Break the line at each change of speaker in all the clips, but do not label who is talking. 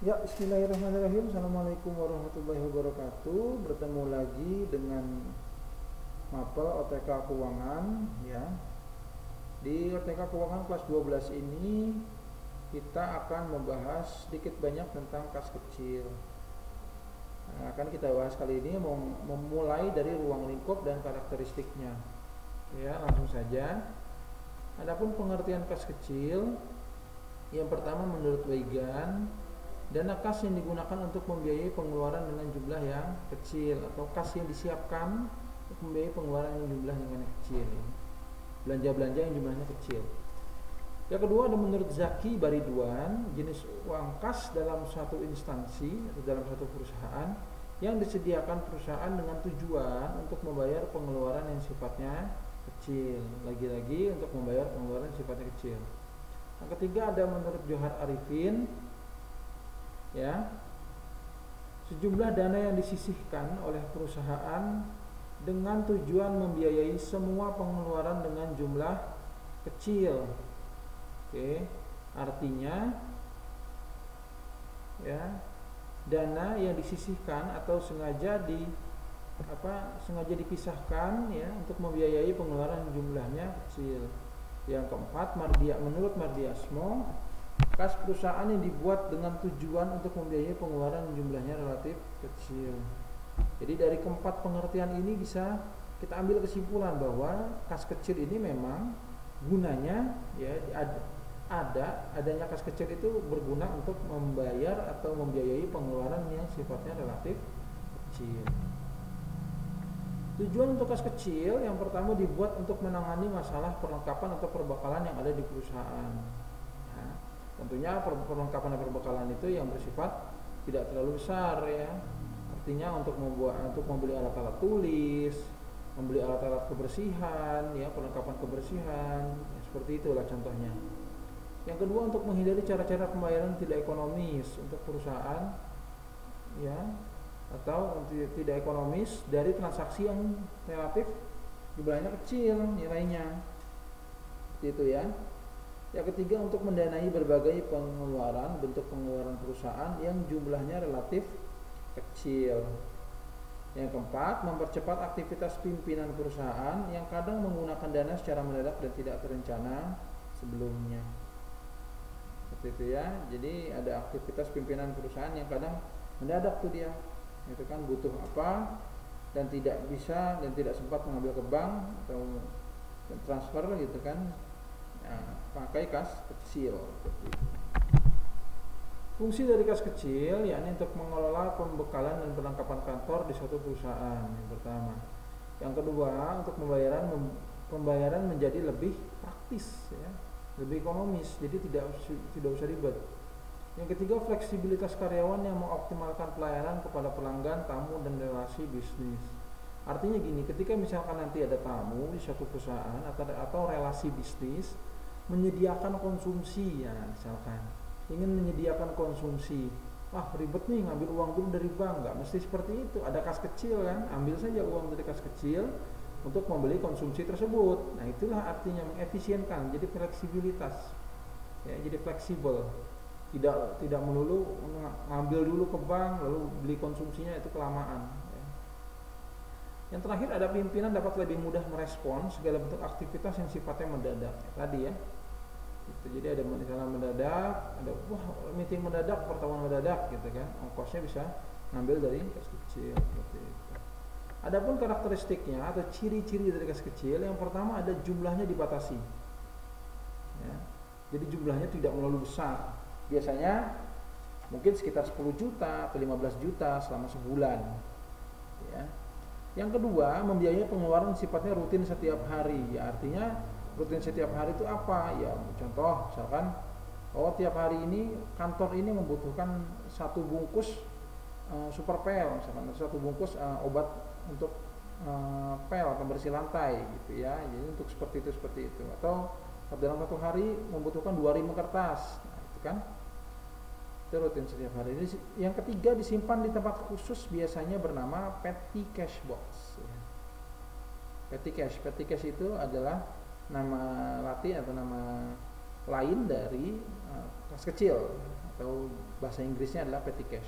Ya, bismillahirrahmanirrahim. Assalamualaikum warahmatullahi wabarakatuh. Bertemu lagi dengan mapel OTK Keuangan ya. Di OTK Keuangan kelas 12 ini kita akan membahas sedikit banyak tentang kas kecil. Nah, akan kita bahas kali ini memulai dari ruang lingkup dan karakteristiknya. Ya, langsung saja. Adapun pengertian kas kecil, yang pertama menurut Weigan, dana kas yang digunakan untuk membiayai pengeluaran dengan jumlah yang kecil, atau kas yang disiapkan untuk membiayai pengeluaran yang jumlahnya yang kecil, belanja-belanja yang jumlahnya kecil. Yang kedua ada menurut Zaki Bariduan, jenis uang kas dalam satu instansi atau dalam satu perusahaan yang disediakan perusahaan dengan tujuan untuk membayar pengeluaran yang sifatnya kecil, lagi-lagi untuk membayar pengeluaran yang sifatnya kecil. Yang ketiga ada menurut Johar Arifin, ya, sejumlah dana yang disisihkan oleh perusahaan dengan tujuan membiayai semua pengeluaran dengan jumlah kecil. Oke, artinya ya, dana yang disisihkan atau sengaja dipisahkan ya untuk membiayai pengeluaran jumlahnya kecil. Yang keempat, menurut Mardiasmo, kas perusahaan yang dibuat dengan tujuan untuk membiayai pengeluaran jumlahnya relatif kecil. Jadi dari keempat pengertian ini bisa kita ambil kesimpulan bahwa kas kecil ini memang gunanya ya adanya kas kecil itu berguna untuk membayar atau membiayai pengeluaran yang sifatnya relatif kecil. Tujuan untuk kas kecil yang pertama dibuat untuk menangani masalah perlengkapan atau perbekalan yang ada di perusahaan. Nah, tentunya perlengkapan dan perbekalan itu yang bersifat tidak terlalu besar ya. Artinya untuk membeli alat-alat tulis, membeli alat-alat kebersihan, ya perlengkapan kebersihan, ya, seperti itulah contohnya. Yang kedua untuk menghindari cara-cara pembayaran tidak ekonomis untuk perusahaan, ya, atau tidak ekonomis dari transaksi yang relatif jumlahnya kecil nilainya, seperti itu ya. Yang ketiga untuk mendanai berbagai pengeluaran, bentuk pengeluaran perusahaan yang jumlahnya relatif kecil. Yang keempat, mempercepat aktivitas pimpinan perusahaan yang kadang menggunakan dana secara mendadak dan tidak terencana sebelumnya. Seperti itu ya. Jadi ada aktivitas pimpinan perusahaan yang kadang mendadak tuh dia. Itu kan butuh apa dan tidak bisa dan tidak sempat mengambil ke bank atau transfer gitu kan. Nah, pakai kas kecil. Fungsi dari kas kecil yakni untuk mengelola pembekalan dan perlengkapan kantor di suatu perusahaan, yang pertama. Yang kedua, untuk pembayaran menjadi lebih praktis ya, lebih ekonomis, jadi tidak usah ribet. Yang ketiga, fleksibilitas karyawan yang mengoptimalkan pelayanan kepada pelanggan, tamu, dan relasi bisnis. Artinya gini, ketika misalkan nanti ada tamu di suatu perusahaan atau relasi bisnis menyediakan konsumsi ya, misalkan ingin menyediakan konsumsi, wah ribet nih ngambil uang dulu dari bank, nggak mesti seperti itu. Ada kas kecil kan, ambil saja uang dari kas kecil untuk membeli konsumsi tersebut. Nah itulah artinya mengefisienkan, jadi fleksibilitas ya, jadi fleksibel. Tidak melulu ngambil dulu ke bank lalu beli konsumsinya, itu kelamaan ya. Yang terakhir ada pimpinan dapat lebih mudah merespon segala bentuk aktivitas yang sifatnya mendadak ya, tadi ya gitu. Jadi ada misalnya mendadak, ada meeting mendadak, pertemuan mendadak gitu kan, ongkosnya bisa ngambil dari kas kecil gitu. Adapun karakteristiknya atau ciri-ciri dari kas kecil, yang pertama ada jumlahnya dibatasi ya. Jadi jumlahnya tidak terlalu besar, biasanya mungkin sekitar 10 juta atau 15 juta selama sebulan ya. Yang kedua, membiayai pengeluaran sifatnya rutin setiap hari ya. Artinya rutin setiap hari itu apa ya, contoh misalkan tiap hari ini kantor ini membutuhkan satu bungkus super pel, misalkan satu bungkus obat untuk pel pembersih lantai gitu ya. Jadi untuk seperti itu atau dalam satu hari membutuhkan 2000 kertas. Nah, itu kan itu rutin setiap hari. Yang ketiga, disimpan di tempat khusus biasanya bernama petty cash box ya. Petty cash itu adalah nama latin atau nama lain dari kas kecil atau bahasa Inggrisnya adalah petty cash.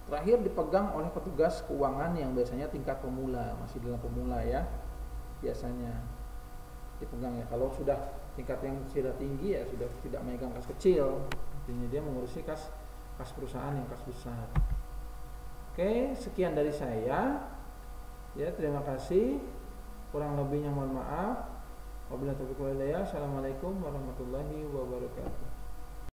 Terakhir dipegang oleh petugas keuangan yang biasanya tingkat pemula, masih dalam pemula ya, biasanya dipegang ya. Kalau sudah tingkat yang sudah tinggi ya sudah tidak memegang kas kecil, artinya dia mengurusi kas perusahaan yang kas besar. Oke, sekian dari saya ya, terima kasih, kurang lebihnya mohon maaf. Wabillahi taufiq wal hidayah. Assalamualaikum warahmatullahi wabarakatuh.